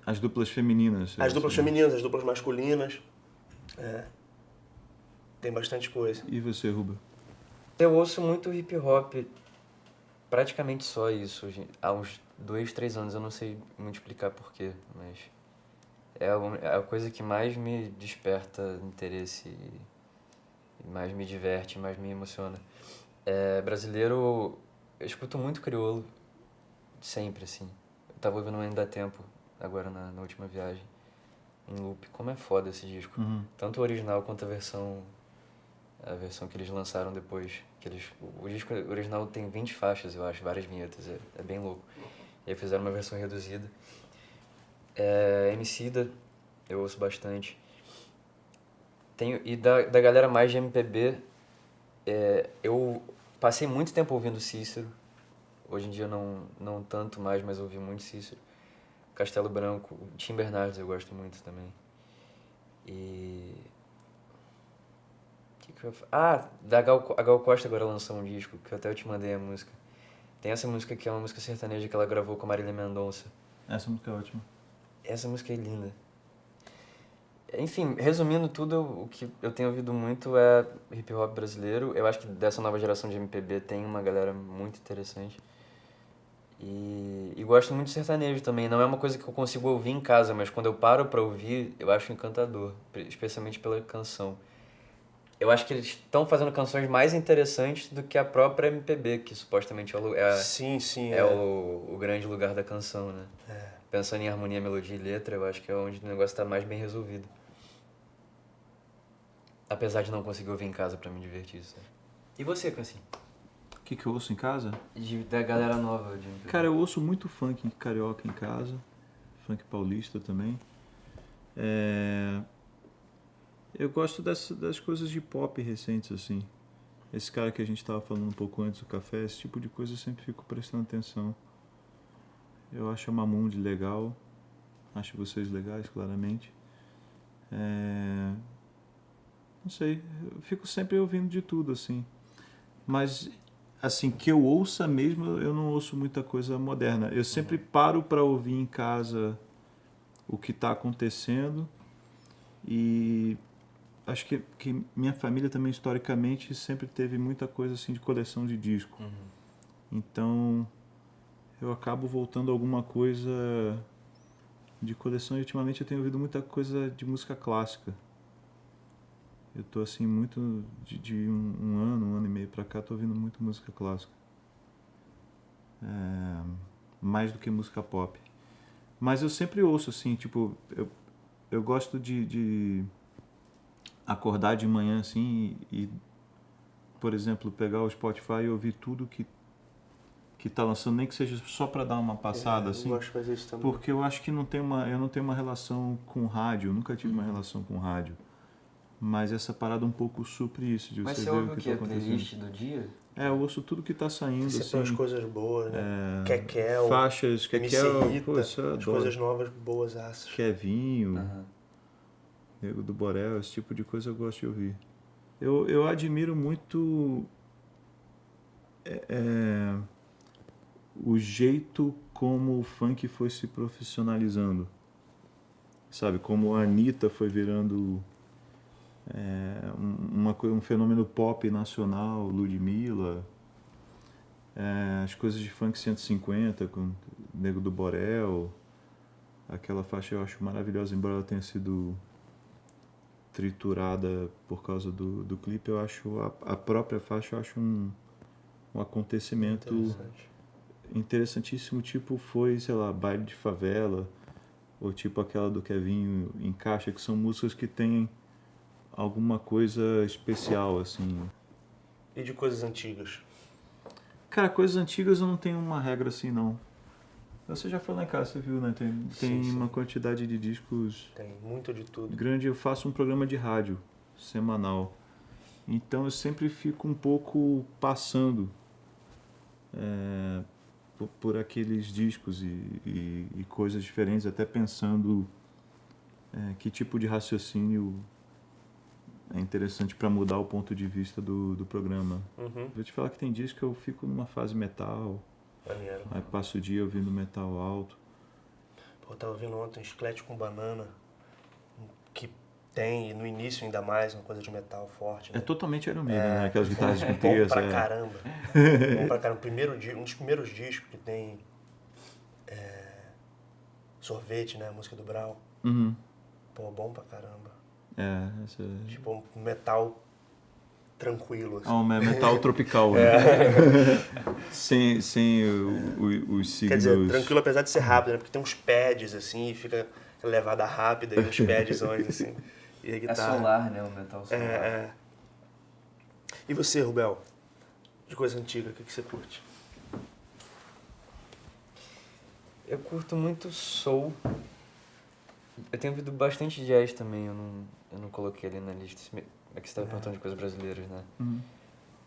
As duplas femininas. as duplas femininas, as duplas masculinas. Tem bastante coisa. E você, Ruba? Eu ouço muito hip hop, praticamente só isso. Há uns 2, 3 anos, eu não sei muito explicar porquê, mas é a coisa que mais me desperta interesse e mais me diverte, mais me emociona. Brasileiro, eu escuto muito crioulo, sempre, assim. Eu tava ouvindo Ainda Dá Tempo, agora na última viagem, em loop. Como é foda esse disco. Tanto o original quanto a versão que eles lançaram depois. O disco original tem 20 faixas, eu acho, várias vinhetas, é bem louco. E aí fizeram uma versão reduzida. Emicida, eu ouço bastante. E da galera mais de MPB, eu passei muito tempo ouvindo Cícero. Hoje em dia não tanto mais, mas ouvi muito Cícero. Castelo Branco, Tim Bernardes eu gosto muito também. E... a Gal Costa agora lançou um disco, que até eu te mandei a música. Tem essa música que é uma música sertaneja que ela gravou com a Marília Mendonça. Essa música é ótima. Essa música é linda. Enfim, resumindo tudo, o que eu tenho ouvido muito é hip hop brasileiro. Eu acho que dessa nova geração de MPB tem uma galera muito interessante. E gosto muito de sertanejo também. Não é uma coisa que eu consigo ouvir em casa, mas quando eu paro pra ouvir, eu acho encantador, especialmente pela canção. Eu acho que eles estão fazendo canções mais interessantes do que a própria MPB, que supostamente é o grande lugar da canção, né? Pensando em harmonia, melodia e letra, eu acho que é onde o negócio está mais bem resolvido. Apesar de não conseguir ouvir em casa pra me divertir, sabe? E você, Cassim? O que eu ouço em casa? Da galera nova de MPB. Cara, eu ouço muito funk carioca em casa. Funk paulista também. Eu gosto das coisas de pop recentes, assim. Esse cara que a gente tava falando um pouco antes do café, esse tipo de coisa eu sempre fico prestando atenção. Eu acho a Mamundi legal. Acho vocês legais, claramente. Não sei, eu fico sempre ouvindo de tudo, assim. Mas, assim, que eu ouça mesmo, eu não ouço muita coisa moderna. Eu sempre paro para ouvir em casa o que está acontecendo. E acho que minha família também, historicamente, sempre teve muita coisa, assim, de coleção de disco. Então, eu acabo voltando a alguma coisa de coleção. E ultimamente eu tenho ouvido muita coisa de música clássica. Eu tô assim muito de um ano e meio pra cá, tô ouvindo muito música clássica. Mais do que música pop. Mas eu sempre ouço, assim, tipo, eu gosto de acordar de manhã, assim, por exemplo, pegar o Spotify e ouvir tudo que tá lançando, nem que seja só para dar uma passada, assim. Eu gosto de fazer isso também. Porque eu acho que eu não tenho uma relação com rádio, eu nunca tive uma relação com rádio. Mas essa parada um pouco supre isso, de Mas você você ver ouve o o que quê? tá acontecendo. Playlist do dia? Eu ouço tudo que tá saindo, Sempre assim. umas coisas boas, né? Kekel, Faixas, MC pô, Rita, isso eu as adoro. coisas novas boas aças. Kevinho, Aham. Nego do Borel, esse tipo de coisa eu gosto de ouvir. Eu admiro muito o jeito como o funk foi se profissionalizando. Sabe, como a Anitta foi virando um fenômeno pop nacional, Ludmilla, as coisas de funk 150 com Nego do Borel, aquela faixa eu acho maravilhosa, embora ela tenha sido triturada por causa do clipe, eu acho a própria faixa eu acho um acontecimento interessantíssimo, tipo foi, sei lá, Baile de Favela, ou tipo aquela do Kevinho em Caixa, que são músicas que têm alguma coisa especial, assim. E de coisas antigas? Cara, coisas antigas eu não tenho uma regra assim, não. Você já foi lá em casa, você viu, né? Tem Sim. uma quantidade de discos Tem muito de tudo. grande. Eu faço um programa de rádio semanal. Então eu sempre fico um pouco passando por aqueles discos e coisas diferentes, até pensando que tipo de raciocínio é interessante para mudar o ponto de vista do programa. Uhum. Vou te falar que tem dias que eu fico numa fase metal, Maneiro. aí passo o dia ouvindo metal alto. Pô, eu tava ouvindo ontem Chiclete com Banana, que tem, no início ainda mais, uma coisa de metal forte. É Né? totalmente Iron Maiden, né? Aquelas guitarras com Bom terça. pra caramba. Bom pra caramba. Um dos primeiros discos que tem Sorvete, né? A música do Brau. Uhum. Pô, bom pra caramba. Essa... Tipo, um metal tranquilo, assim. Metal tropical, né? sem os signos... Quer dizer, tranquilo apesar de ser rápido, né? Porque tem uns pads, assim, e fica levada rápida e uns pads, assim. E a É guitarra... solar, né? O metal solar. E você, Rubel? De coisa antiga, o que você curte? Eu curto muito soul. Eu tenho ouvido bastante jazz também, eu não coloquei ali na lista. É que você estava perguntando de coisas brasileiras, né? Uhum.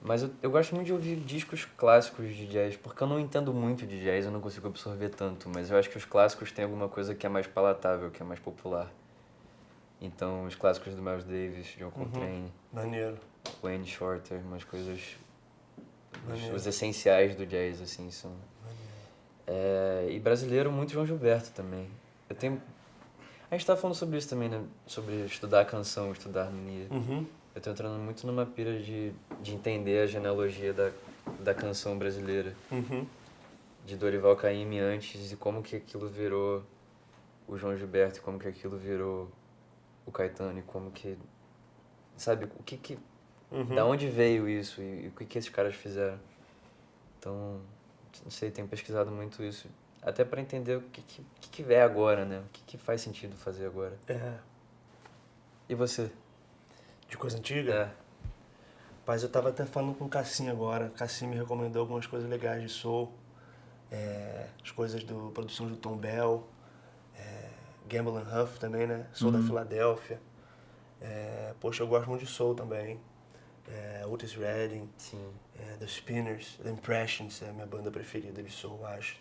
Mas eu gosto muito de ouvir discos clássicos de jazz, porque eu não entendo muito de jazz, eu não consigo absorver tanto, mas eu acho que os clássicos têm alguma coisa que é mais palatável, que é mais popular. Então, os clássicos do Miles Davis, John Coltrane, Maneiro. Wayne Shorter, umas coisas... Maneiro. Os essenciais do jazz, assim, são... e brasileiro, muito João Gilberto também. A gente estava falando sobre isso também, né? Sobre estudar a canção, estudar a harmonia. Uhum. Eu tô entrando muito numa pira de entender a genealogia da canção brasileira. Uhum. De Dorival Caymmi antes e como que aquilo virou o João Gilberto, e como que aquilo virou o Caetano, e como que... Sabe, o que da onde veio isso e o que esses caras fizeram. Então, não sei, tenho pesquisado muito isso. Até para entender o que é agora, né? O que faz sentido fazer agora. E você? De coisa antiga? Mas eu tava até falando com o Cassim agora. O Cassim me recomendou algumas coisas legais de soul. As coisas da produção do Tom Bell. Gamble and Huff também, né? Soul da Filadélfia. Poxa, eu gosto muito de soul também. Otis Redding. Sim. The Spinners, The Impressions é a minha banda preferida de soul, acho.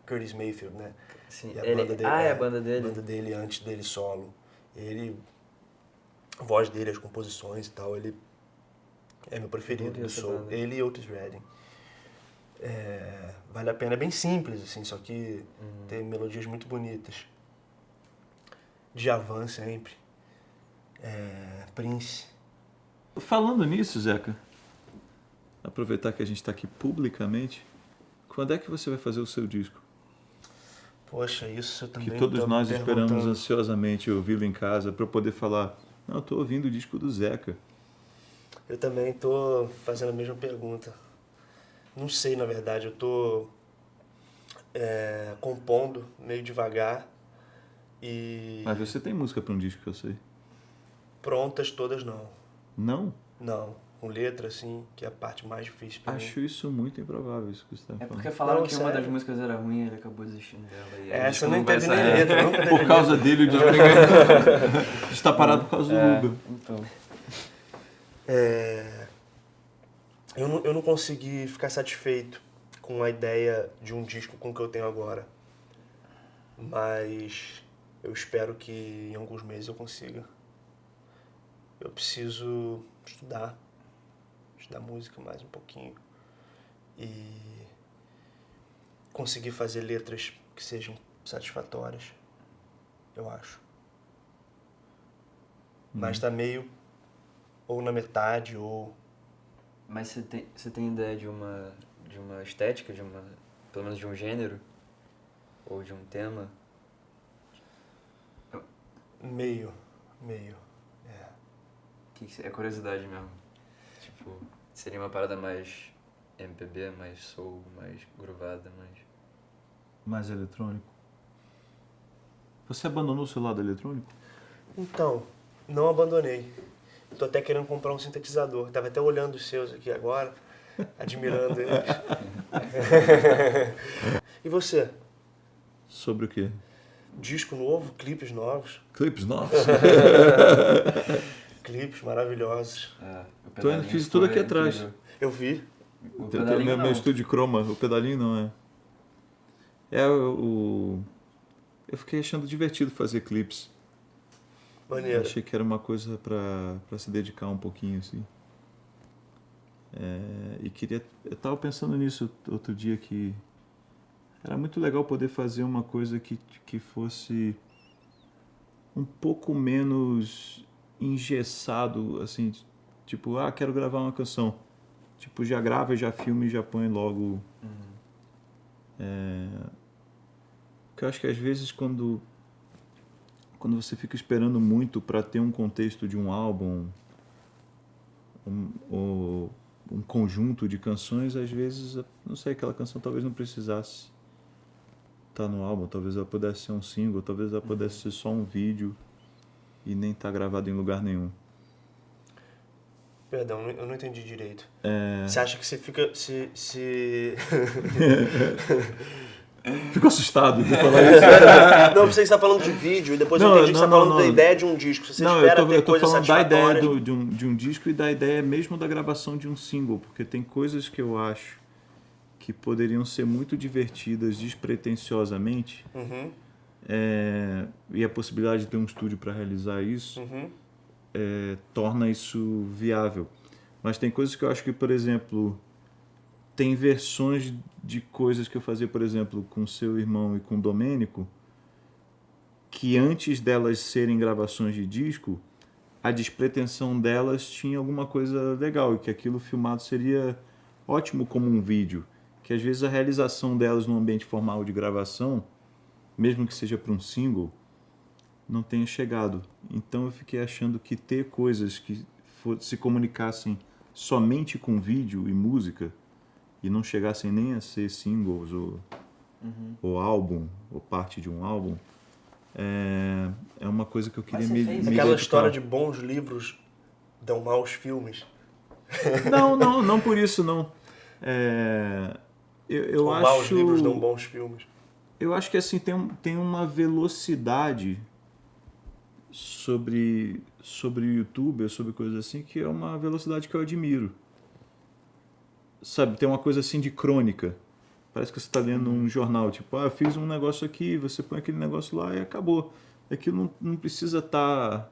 Curtis Mayfield, né? Sim. E a Ele... banda dele, é a banda dele? A banda dele antes dele solo. A voz dele, as composições e tal, ele é meu preferido do soul. Banda. Ele e Otis Redding. Vale a pena, é bem simples, assim, só que tem melodias muito bonitas. Djavan sempre. Prince. Falando nisso, Zeca, aproveitar que a gente está aqui publicamente, quando é que você vai fazer o seu disco? Poxa, isso eu também Que todos tô nós me esperamos perguntando. ansiosamente ouvi-lo em casa para eu poder falar, não, eu tô ouvindo o disco do Zeca. Eu também tô fazendo a mesma pergunta. Não sei, na verdade, eu tô compondo meio devagar. E Mas você tem música pra um disco que eu sei. prontas todas não. Não? Não. Com letra, assim, que é a parte mais difícil pra mim. Acho isso muito improvável, isso que você tá É falando. porque falaram Não, que uma das sério. músicas era ruim e ele acabou desistindo dela. E aí Essa disco eu não vai entendi nem sair. letra, nunca Por entendi causa letra. dele, o disco está parado por causa do Uber. Então. Eu não consegui ficar satisfeito com a ideia de um disco com o que eu tenho agora. Mas eu espero que em alguns meses eu consiga. Eu preciso estudar música mais um pouquinho e conseguir fazer letras que sejam satisfatórias, eu acho. Mas tá meio ou na metade ou... Mas você tem ideia de uma estética, pelo menos de um gênero? Ou de um tema? Meio. É curiosidade mesmo. Tipo, seria uma parada mais MPB, mais soul, mais groovada, mais... Mais eletrônico. Você abandonou o seu lado eletrônico? Então, não abandonei. Tô até querendo comprar um sintetizador. Tava até olhando os seus aqui agora, admirando eles. E você? Sobre o quê? Disco novo, clipes novos, Clipes novos? clipes maravilhosos. o Tô indo, fiz tudo aqui atrás. incrível. Eu vi. O Tem pedalinho meu não. estúdio Chroma, o pedalinho não é. Eu fiquei achando divertido fazer clipes. Maneiro. Achei que era uma coisa pra se dedicar um pouquinho, assim. Eu tava pensando nisso outro dia, que era muito legal poder fazer uma coisa que fosse um pouco menos engessado, assim, tipo, quero gravar uma canção. Tipo, já grava, já filma e já põe logo. Porque eu acho que às vezes quando você fica esperando muito para ter um contexto de um álbum, ou um conjunto de canções, às vezes, não sei, aquela canção talvez não precisasse estar no álbum, talvez ela pudesse ser um single, talvez ela pudesse ser só um vídeo e nem estar gravado em lugar nenhum. Perdão, eu não entendi direito. Você acha que você fica... Fico assustado de falar isso. Não, você está falando de vídeo e depois eu Não, entendi que você está falando não. da ideia de um disco. Você Não, espera eu ter tô coisas falando da ideia satisfatórias. de um disco e da ideia mesmo da gravação de um single, porque tem coisas que eu acho que poderiam ser muito divertidas despretensiosamente, Uhum, e a possibilidade de ter um estúdio para realizar isso uhum. torna isso viável. Mas tem coisas que eu acho que, por exemplo, tem versões de coisas que eu fazia, por exemplo, com seu irmão e com o Domênico, que antes delas serem gravações de disco, a despretensão delas tinha alguma coisa legal, e que aquilo filmado seria ótimo como um vídeo. Que às vezes a realização delas num ambiente formal de gravação, mesmo que seja para um single, não tenha chegado. Então eu fiquei achando que ter coisas que se comunicassem somente com vídeo e música, e não chegassem nem a ser singles ou álbum, ou parte de um álbum, é uma coisa que eu queria me Aquela dedicar. história de bons livros dão maus filmes. Não por isso, não. Eu Ou acho... maus livros dão bons filmes. Eu acho que assim tem uma velocidade sobre o YouTube, sobre coisas assim, que é uma velocidade que eu admiro. Sabe, tem uma coisa assim de crônica. Parece que você está lendo um jornal, tipo, eu fiz um negócio aqui, você põe aquele negócio lá e acabou. Aquilo não precisa estar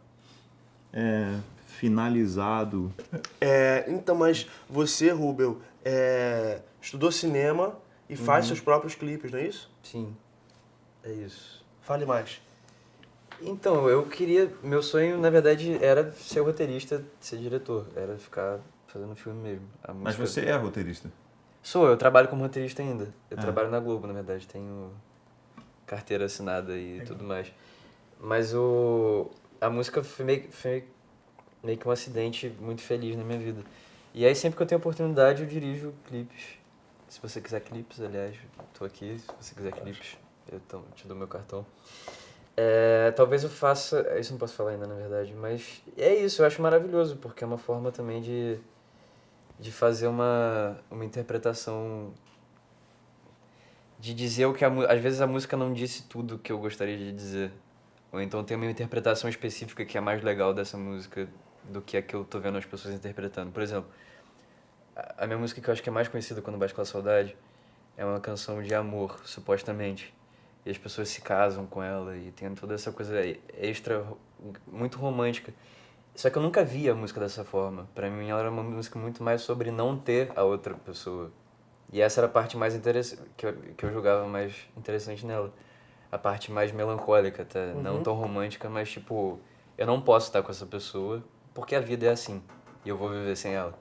finalizado. Então, mas você, Rubel, estudou cinema e faz seus próprios clipes, não é isso? Sim, é isso. Fale mais. Então, eu queria... Meu sonho, na verdade, era ser roteirista, ser diretor. Era ficar fazendo filme mesmo. A Mas música- você é roteirista? Eu trabalho como roteirista ainda. Eu trabalho na Globo, na verdade, tenho carteira assinada e tudo mais. Mas a música foi meio que um acidente muito feliz na minha vida. E aí sempre que eu tenho oportunidade eu dirijo clipes. Se você quiser clipes, aliás, tô aqui, se você quiser clipes, eu te dou meu cartão. Talvez eu faça... Isso não posso falar ainda, na verdade. Mas é isso, eu acho maravilhoso, porque é uma forma também de fazer uma interpretação... De dizer o que às vezes a música não disse tudo o que eu gostaria de dizer. Ou então tem uma interpretação específica que é mais legal dessa música do que a que eu tô vendo as pessoas interpretando. Por exemplo, a minha música que eu acho que é mais conhecida quando bate com a saudade é uma canção de amor, supostamente. E as pessoas se casam com ela e tem toda essa coisa extra, muito romântica. Só que eu nunca vi a música dessa forma. Pra mim ela era uma música muito mais sobre não ter a outra pessoa. E essa era a parte mais interessante, que eu julgava mais interessante nela. A parte mais melancólica, até. Não tão romântica, mas tipo, eu não posso estar com essa pessoa porque a vida é assim. E eu vou viver sem ela.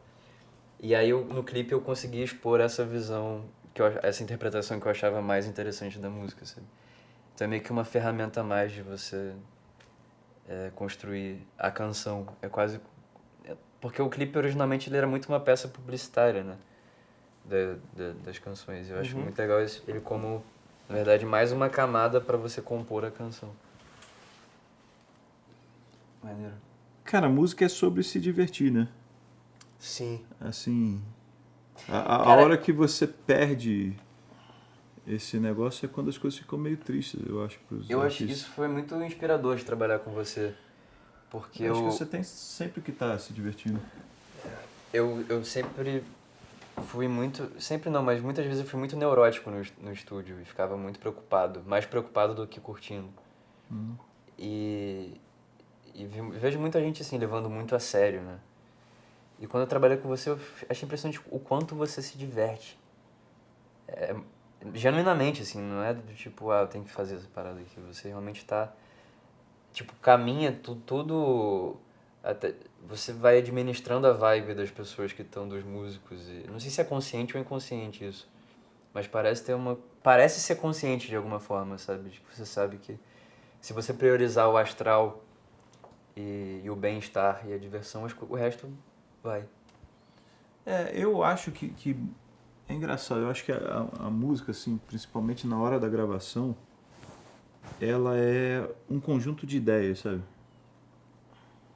E aí no clipe eu consegui expor essa visão, essa interpretação que eu achava mais interessante da música, sabe? Então é meio que uma ferramenta a mais de você construir a canção. É quase... Porque o clipe originalmente ele era muito uma peça publicitária, né? Das canções. Eu acho muito legal ele como, na verdade, mais uma camada para você compor a canção. Maneiro. Cara, a música é sobre se divertir, né? Sim. Assim, a hora que você perde esse negócio é quando as coisas ficam meio tristes, eu acho, pros Eu acho artistas. que isso foi muito inspirador de trabalhar com você. Porque Eu acho que você tem sempre que estar se divertindo. eu sempre fui muito... Sempre não, mas muitas vezes eu fui muito neurótico no estúdio e ficava muito preocupado. Mais preocupado do que curtindo. E vejo muita gente assim, levando muito a sério, né? E quando eu trabalhei com você, eu achei impressionante o quanto você se diverte. Genuinamente, assim, não é do tipo, eu tenho que fazer essa parada aqui. Você realmente tá... Tipo, caminha tudo... Até, você vai administrando a vibe das pessoas que estão, dos músicos. E, não sei se é consciente ou inconsciente isso. Mas parece ser consciente de alguma forma, sabe? De que você sabe que se você priorizar o astral e o bem-estar e a diversão, acho que o resto vai. Eu acho que é engraçado. Eu acho que a música, assim, principalmente na hora da gravação, ela é um conjunto de ideias, sabe?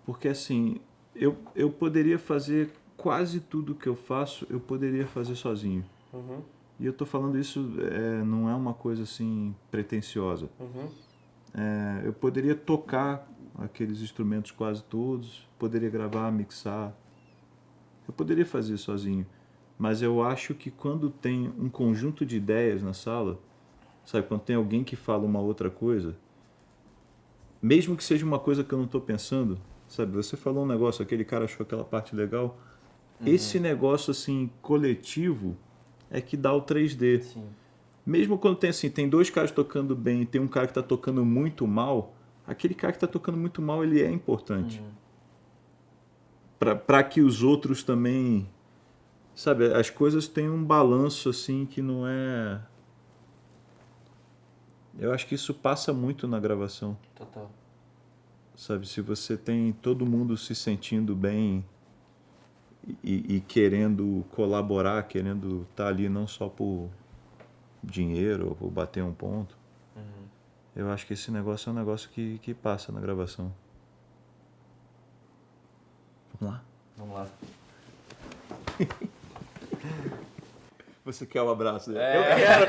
Porque, assim, eu poderia fazer quase tudo que eu faço, eu poderia fazer sozinho. E eu tô falando isso, não é uma coisa, assim, pretensiosa. Eu poderia tocar aqueles instrumentos quase todos, poderia gravar, mixar. Eu poderia fazer sozinho. Mas eu acho que quando tem um conjunto de ideias na sala, sabe, quando tem alguém que fala uma outra coisa, mesmo que seja uma coisa que eu não estou pensando, sabe, você falou um negócio, aquele cara achou aquela parte legal, esse negócio assim coletivo é que dá o 3D. Sim. Mesmo quando tem assim, tem dois caras tocando bem e tem um cara que está tocando muito mal, aquele cara que está tocando muito mal, ele é importante. Para que os outros também, sabe, as coisas têm um balanço assim que não é... Eu acho que isso passa muito na gravação. Total. Sabe, se você tem todo mundo se sentindo bem e querendo colaborar, querendo estar ali não só por dinheiro ou por bater um ponto, eu acho que esse negócio é um negócio que passa na gravação. Vamos lá? Vamos lá. Você quer o abraço dele? Eu quero!